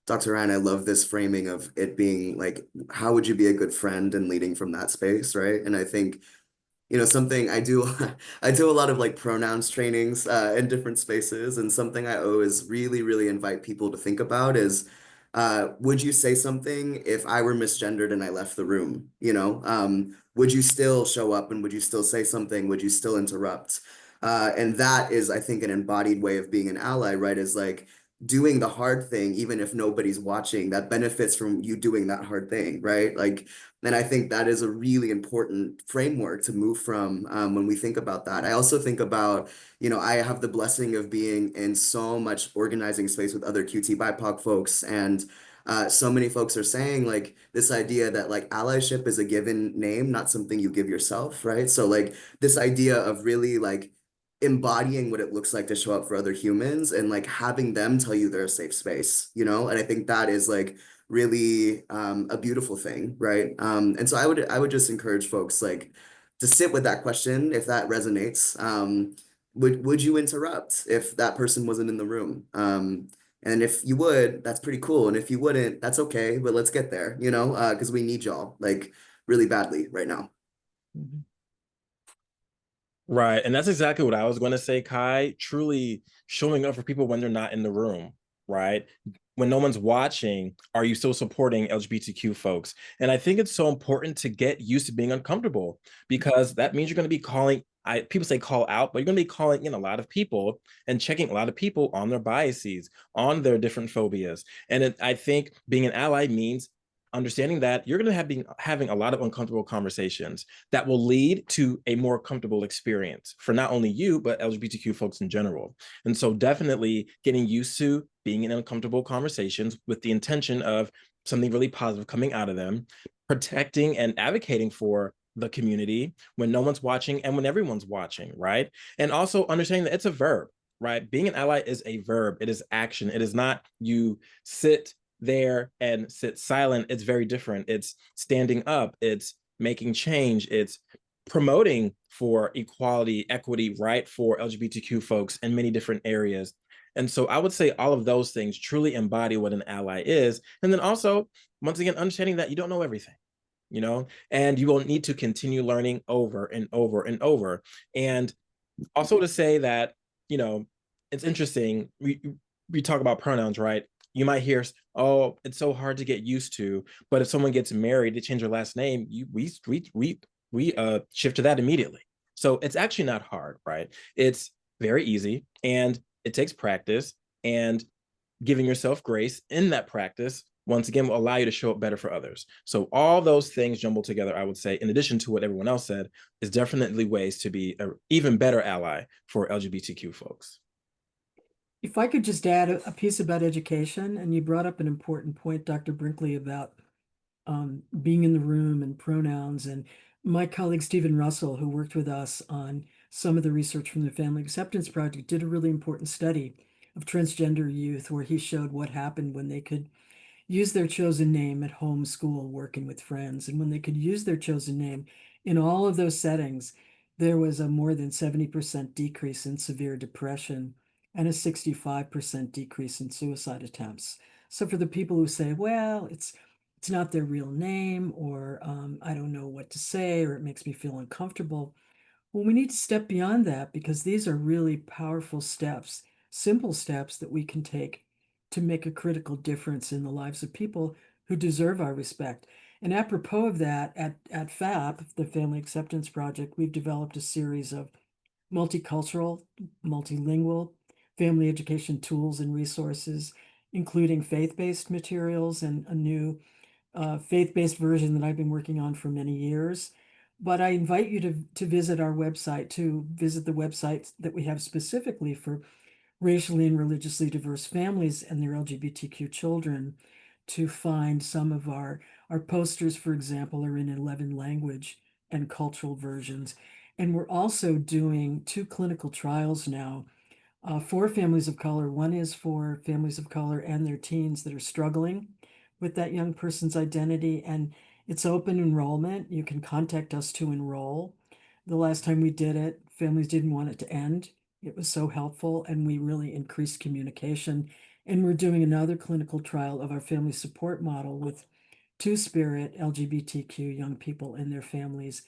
Dr. Ryan, I love this framing of it being like, how would you be a good friend and leading from that space, right? And I think something I do, I do a lot of like pronouns trainings in different spaces, and something I always really, really invite people to think about is, would you say something if I were misgendered and I left the room? Would you still show up, and would you still say something? Would you still interrupt? And that is, I think, an embodied way of being an ally, right? Is like doing the hard thing, even if nobody's watching, that benefits from you doing that hard thing, right? Like, and I think that is a really important framework to move from when we think about that. I also think about, I have the blessing of being in so much organizing space with other QT BIPOC folks, and so many folks are saying like this idea that like allyship is a given name, not something you give yourself, right? So like this idea of really like embodying what it looks like to show up for other humans and like having them tell you they're a safe space, and I think that is like really a beautiful thing, right? And so I would just encourage folks like to sit with that question if that resonates. Would you interrupt if that person wasn't in the room? And if you would, that's pretty cool. And if you wouldn't, that's okay, but let's get there, because we need y'all like really badly right now. Mhm. Right. And that's exactly what I was going to say, Kai. Truly showing up for people when they're not in the room, right? When no one's watching, are you still supporting LGBTQ folks? And I think it's so important to get used to being uncomfortable, because that means you're going to be calling, people say call out, but you're going to be calling in a lot of people and checking a lot of people on their biases, on their different phobias. And I think being an ally means understanding that you're going to be having a lot of uncomfortable conversations that will lead to a more comfortable experience for not only you, but LGBTQ folks in general. And so definitely getting used to being in uncomfortable conversations with the intention of something really positive coming out of them, protecting and advocating for the community when no one's watching and when everyone's watching, right? And also understanding that it's a verb, right? Being an ally is a verb. It is action. It is not you sit there and sit silent. It's very different. It's standing up. It's making change. It's promoting for equality, equity, right, for LGBTQ folks in many different areas. And so I would say all of those things truly embody what an ally is. And then also, once again, understanding that you don't know everything, you know, and you will need to continue learning over and over and over. And also to say that, you know, it's interesting, we talk about pronouns, right? You might hear, oh, it's so hard to get used to, but if someone gets married, they change their last name, we shift to that immediately. So it's actually not hard, right? It's very easy, and it takes practice, and giving yourself grace in that practice, once again, will allow you to show up better for others. So all those things jumbled together, I would say, in addition to what everyone else said, is definitely ways to be an even better ally for LGBTQ folks. If I could just add a piece about education, and you brought up an important point, Dr. Brinkley, about being in the room and pronouns. And my colleague, Stephen Russell, who worked with us on some of the research from the Family Acceptance Project, did a really important study of transgender youth where he showed what happened when they could use their chosen name at home, school, working with friends. And when they could use their chosen name in all of those settings, there was a more than 70% decrease in severe depression and a 65% decrease in suicide attempts. So for the people who say, well, it's not their real name, or I don't know what to say, or it makes me feel uncomfortable. Well, we need to step beyond that, because these are really powerful steps, simple steps that we can take to make a critical difference in the lives of people who deserve our respect. And apropos of that, at FAP, the Family Acceptance Project, we've developed a series of multicultural, multilingual family education tools and resources, including faith-based materials and a new faith-based version that I've been working on for many years. But I invite you to visit our website, to visit the websites that we have specifically for racially and religiously diverse families and their LGBTQ children, to find some of our posters, for example, are in 11 language and cultural versions. And we're also doing 2 clinical trials now for families of color. One is for families of color and their teens that are struggling with that young person's identity, and it's open enrollment. You can contact us to enroll. The last time we did it, families didn't want it to end. It was so helpful, and we really increased communication. And we're doing another clinical trial of our family support model with Two-Spirit LGBTQ young people and their families.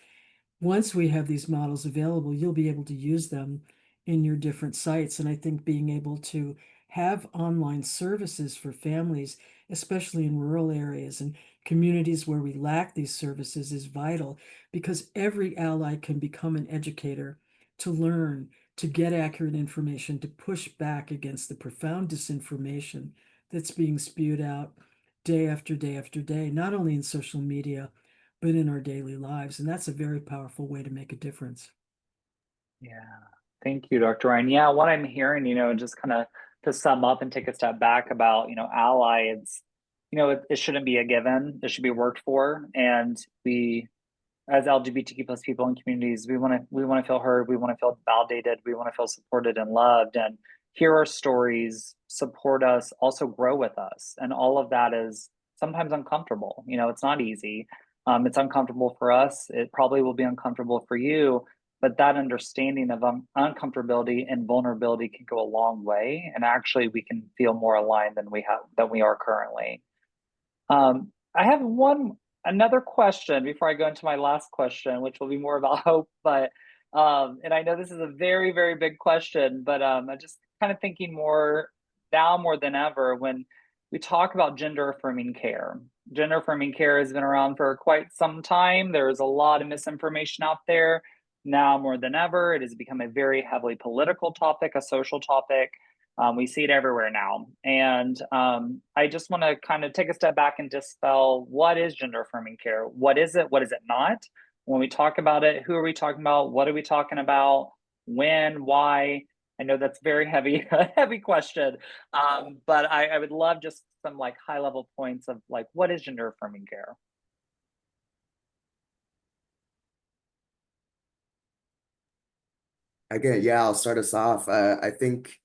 Once we have these models available, you'll be able to use them in your different sites. And I think being able to have online services for families, especially in rural areas and communities where we lack these services, is vital, because every ally can become an educator, to learn, to get accurate information, to push back against the profound disinformation that's being spewed out day after day after day, not only in social media, but in our daily lives. And that's a very powerful way to make a difference. Yeah, thank you, Dr. Ryan. Yeah, what I'm hearing, just kind of to sum up and take a step back about, ally, it's, it shouldn't be a given. It should be worked for. And we, as LGBTQ plus people in communities, we want to feel heard. We want to feel validated. We want to feel supported and loved, and hear our stories, support us, also grow with us. And all of that is sometimes uncomfortable. It's not easy. It's uncomfortable for us. It probably will be uncomfortable for you. But that understanding of uncomfortability and vulnerability can go a long way. And actually, we can feel more aligned than we are currently. I have another question before I go into my last question, which will be more about hope. But and I know this is a very, very big question, but I'm just kind of thinking more than ever when we talk about gender affirming care. Gender affirming care has been around for quite some time. There is a lot of misinformation out there. Now more than ever, it has become a very heavily political topic, a social topic. We see it everywhere now. And I just want to kind of take a step back and dispel, what is gender affirming care? What is it? What is it not? When we talk about it, who are we talking about? What are we talking about? When? Why? I know that's very heavy, heavy question. But I would love just some high level points of what is gender affirming care? Again, yeah, I'll start us off. I think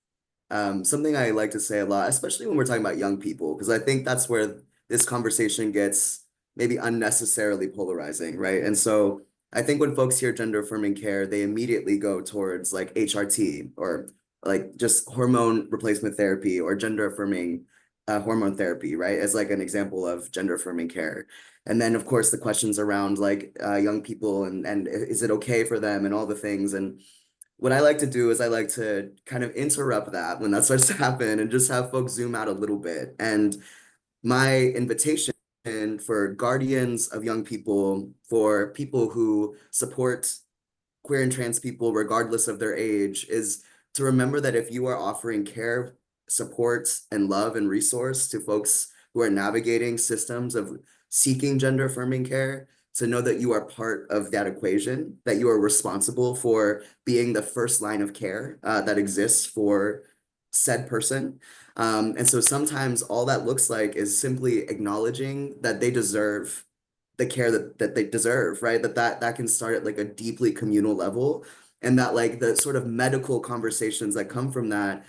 something I like to say a lot, especially when we're talking about young people, because I think that's where this conversation gets maybe unnecessarily polarizing, right? And so I think when folks hear gender affirming care, they immediately go towards like HRT or like just hormone replacement therapy or gender affirming hormone therapy, right? As like an example of gender affirming care. And then of course the questions around like young people and is it okay for them and all the things. And what I like to do is I like to kind of interrupt that when that starts to happen and just have folks zoom out a little bit. And my invitation for guardians of young people, for people who support queer and trans people, regardless of their age, is to remember that if you are offering care, support, and love and resource to folks who are navigating systems of seeking gender affirming care, to know that you are part of that equation, that you are responsible for being the first line of care that exists for said person. And so sometimes all that looks like is simply acknowledging that they deserve the care that they deserve, right? That can start at like a deeply communal level, and that like the sort of medical conversations that come from that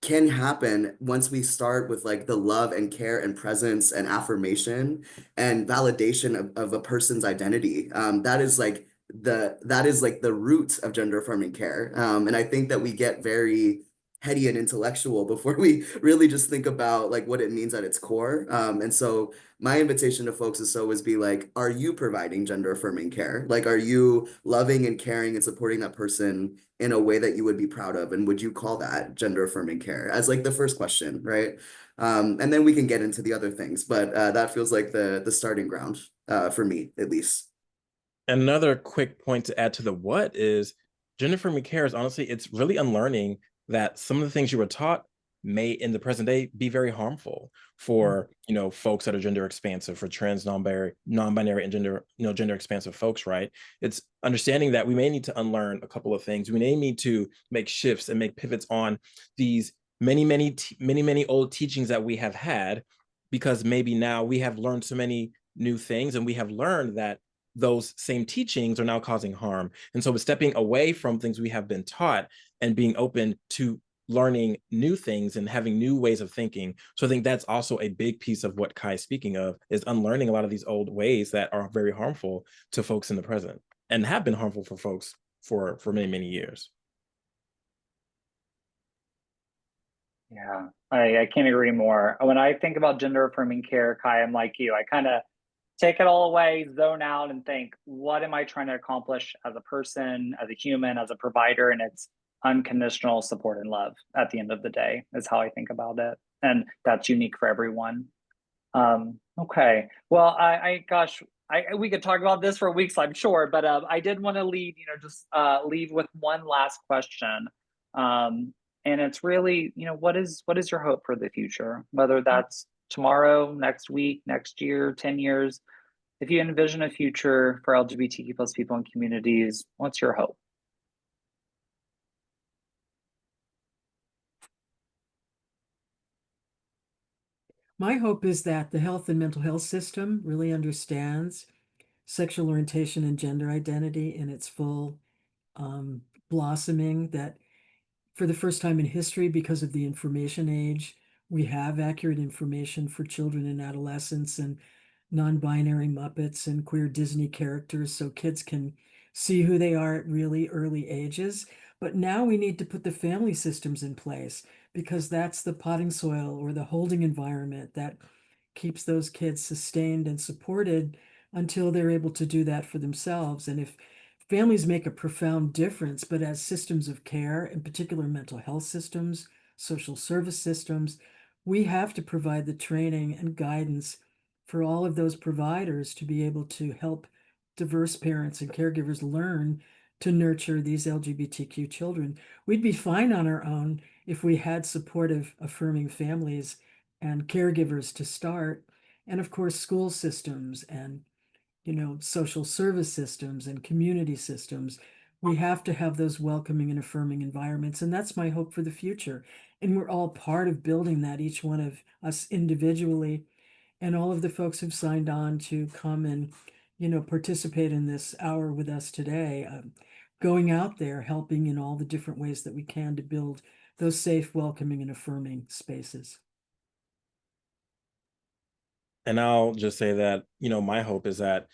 can happen once we start with like the love and care and presence and affirmation and validation of a person's identity. That is like the root of gender affirming care. And I think that we get very heady and intellectual before we really just think about like what it means at its core. And so my invitation to folks is to always be like, are you providing gender affirming care? Like, are you loving and caring and supporting that person in a way that you would be proud of? And would you call that gender affirming care as like the first question, right? And then we can get into the other things, but that feels like the starting ground for me, at least. Another quick point to add to the what is gender affirming care is honestly, it's really unlearning that some of the things you were taught may in the present day be very harmful for folks that are gender expansive, for trans, non-binary and gender expansive folks, right? It's understanding that we may need to unlearn a couple of things. We may need to make shifts and make pivots on these many old teachings that we have had, because maybe now we have learned so many new things and we have learned that those same teachings are now causing harm. And so stepping away from things we have been taught and being open to learning new things and having new ways of thinking. So I think that's also a big piece of what Kai is speaking of, is unlearning a lot of these old ways that are very harmful to folks in the present and have been harmful for folks for many years. Yeah, I can't agree more. When I think about gender affirming care, Kai, I'm like you. I kind of take it all away, zone out, and think, what am I trying to accomplish as a person, as a human, as a provider? And it's unconditional support and love at the end of the day is how I think about it. And that's unique for everyone. Okay. Well, gosh, we could talk about this for weeks, I'm sure, but I did want to leave with one last question. And it's really, what is your hope for the future? Whether that's tomorrow, next week, next year, 10 years. If you envision a future for LGBTQ plus people and communities, what's your hope? My hope is that the health and mental health system really understands sexual orientation and gender identity in its full blossoming, that for the first time in history, because of the information age, we have accurate information for children and adolescents and non-binary Muppets and queer Disney characters, so kids can see who they are at really early ages. But now we need to put the family systems in place, because that's the potting soil or the holding environment that keeps those kids sustained and supported until they're able to do that for themselves. And if families make a profound difference, but as systems of care, in particular mental health systems, social service systems, we have to provide the training and guidance for all of those providers to be able to help diverse parents and caregivers learn to nurture these LGBTQ children. We'd be fine on our own if we had supportive, affirming families and caregivers to start, and of course, school systems and social service systems and community systems. We have to have those welcoming and affirming environments. And that's my hope for the future. And we're all part of building that, each one of us individually. And all of the folks who've signed on to come and, participate in this hour with us today. going out there, helping in all the different ways that we can to build those safe, welcoming, and affirming spaces. And I'll just say that, my hope is that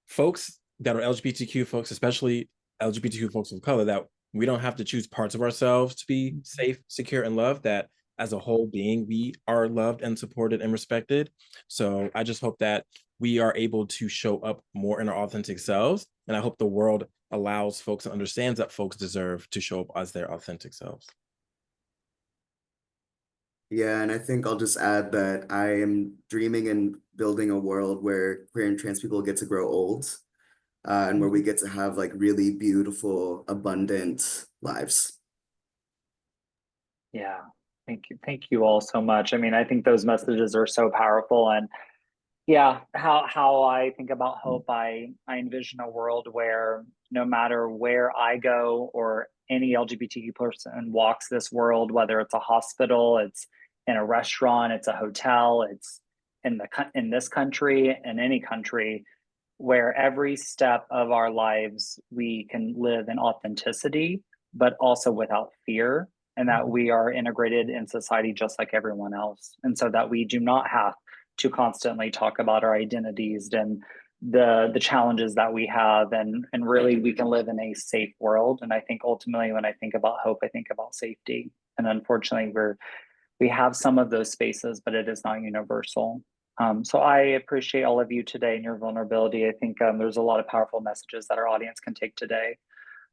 folks that are LGBTQ folks, especially LGBTQ folks of color, that we don't have to choose parts of ourselves to be safe, secure, and loved, that as a whole being, we are loved and supported and respected. So I just hope that we are able to show up more in our authentic selves. And I hope the world allows folks and understands that folks deserve to show up as their authentic selves. Yeah, and I think I'll just add that I am dreaming and building a world where queer and trans people get to grow old, and where we get to have like really beautiful, abundant lives. Yeah, thank you all so much. I mean, I think those messages are so powerful, and yeah, how I think about hope, I envision a world where no matter where I go or any LGBTQ person walks this world, whether it's a hospital, it's in a restaurant, it's a hotel, it's in this country, in any country, where every step of our lives we can live in authenticity, but also without fear, and that we are integrated in society just like everyone else, and so that we do not have to constantly talk about our identities and the challenges that we have, and really we can live in a safe world. And I think ultimately when I think about hope, I think about safety, and unfortunately we have some of those spaces, but it is not universal. So I appreciate all of you today and your vulnerability. I think there's a lot of powerful messages that our audience can take today.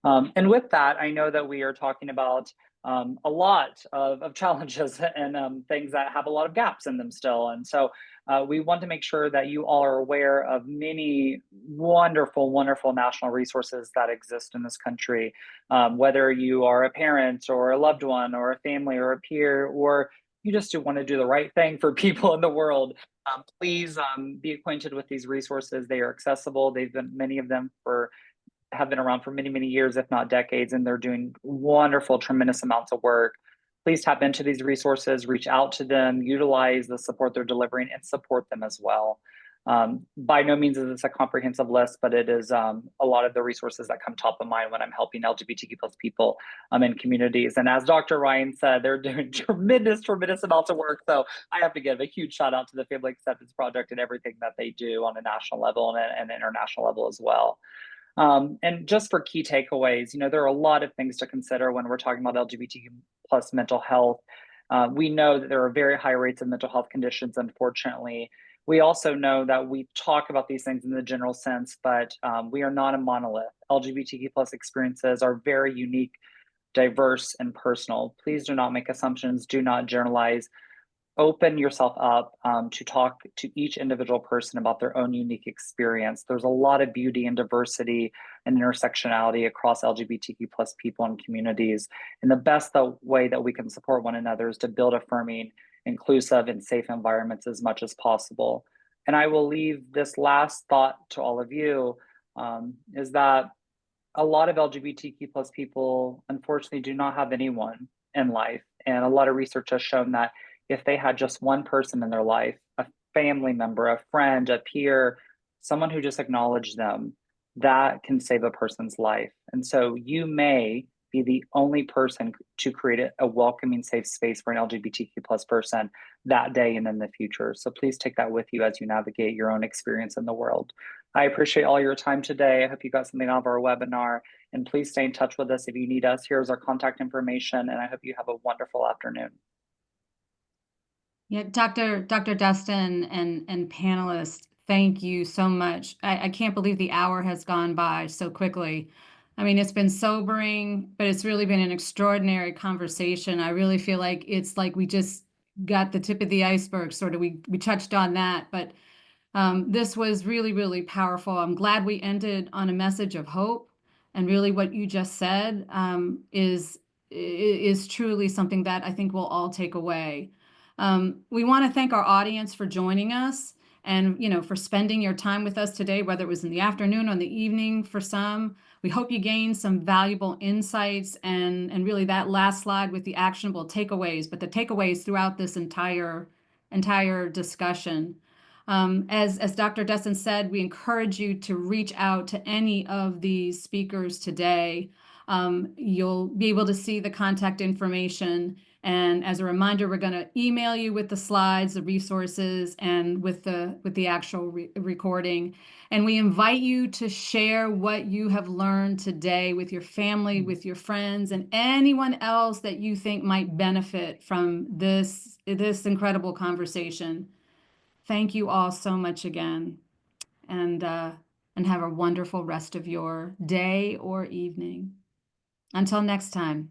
And with that, I know that we are talking about a lot of challenges and things that have a lot of gaps in them still. And so we want to make sure that you all are aware of many wonderful, wonderful national resources that exist in this country. Whether you are a parent or a loved one or a family or a peer, or you just want to do the right thing for people in the world, please be acquainted with these resources. They are accessible. They've been, many of them have been around for many, many years, if not decades, and they're doing wonderful, tremendous amounts of work. Please tap into these resources, reach out to them, utilize the support they're delivering, and support them as well. By no means is this a comprehensive list, but it is a lot of the resources that come top of mind when I'm helping LGBTQ plus people in communities. And as Dr. Ryan said, they're doing tremendous, tremendous amounts of work. So I have to give a huge shout out to the Family Acceptance Project and everything that they do on a national level and an international level as well. And just for key takeaways, there are a lot of things to consider when we're talking about LGBTQ plus mental health. We know that there are very high rates of mental health conditions, unfortunately. We also know that we talk about these things in the general sense, but we are not a monolith. LGBTQ plus experiences are very unique, diverse, and personal. Please do not make assumptions. Do not generalize. Open yourself up to talk to each individual person about their own unique experience. There's a lot of beauty and diversity and intersectionality across LGBTQ plus people and communities. And the best way that we can support one another is to build affirming, inclusive, and safe environments as much as possible. And I will leave this last thought to all of you, is that a lot of LGBTQ plus people, unfortunately, do not have anyone in life. And a lot of research has shown that if they had just one person in their life, a family member, a friend, a peer, someone who just acknowledged them, that can save a person's life. And so you may be the only person to create a welcoming, safe space for an LGBTQ plus person that day and in the future. So please take that with you as you navigate your own experience in the world. I appreciate all your time today. I hope you got something out of our webinar, and please stay in touch with us if you need us. Here's our contact information, and I hope you have a wonderful afternoon. Yeah, Dr. Dustin and panelists, thank you so much. I can't believe the hour has gone by so quickly. I mean, it's been sobering, but it's really been an extraordinary conversation. I really feel like it's like we just got the tip of the iceberg, sort of. We touched on that, but this was really, really powerful. I'm glad we ended on a message of hope, and really what you just said is truly something that I think we'll all take away. We want to thank our audience for joining us and, for spending your time with us today, whether it was in the afternoon or in the evening for some. We hope you gained some valuable insights and really that last slide with the actionable takeaways, but the takeaways throughout this entire discussion. As Dr. Dustin said, we encourage you to reach out to any of these speakers today. You'll be able to see the contact information. And as a reminder, we're going to email you with the slides, the resources, and with the actual recording. And we invite you to share what you have learned today with your family, with your friends, and anyone else that you think might benefit from this incredible conversation. Thank you all so much again, and have a wonderful rest of your day or evening. Until next time.